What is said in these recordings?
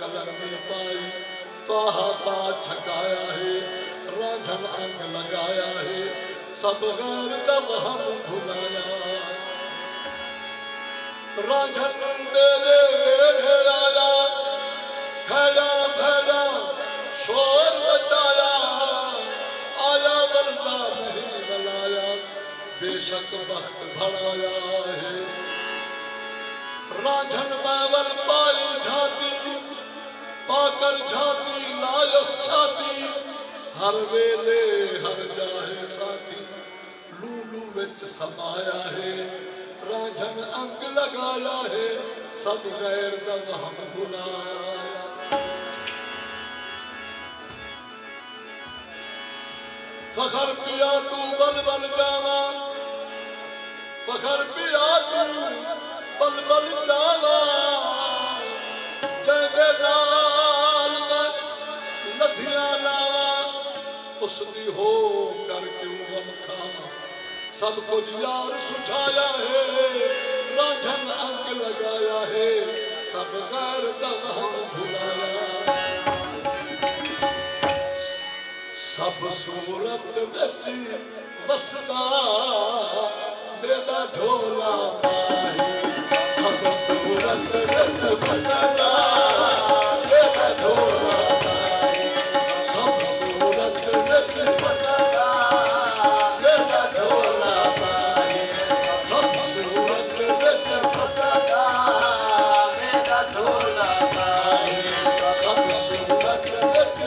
कलंगी पाई कहा का छकाया है रांझन अंग लगाया है सब गैर तब हम भुलाया रांझन मेरे वेढ़े आया खड़ा खड़ा शोर मचाया आया बल्ला नहीं बलाया बेशक वक्त भराया है रांझन मैवल पाई झाती पाकर झाती लायस छाती हर वेले हर जाहे साथी लूलू विच समाया है रांझन अंग लगाया है सब गैर दम हम भुलाया फखर पिया तू बल बल जावा फखर पिया तू बल बल जावा जैदे नाल लधिया लावा उसकी हो कर क्यों गम खावा सब कुछ यार सुझाया है रांझन अंग लगाया है सब गैर दम हम भुलाया सब सूरत बिच बसदा बेड़ा ढोला पाए सब सूरत बिच बसदा बेड़ा ढोला पाए सब सूरत बिच बसदा बेड़ा ढोला पाए सब सूरत बिच बसदा बेड़ा ढोला पाए सब सूरत बिच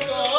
गा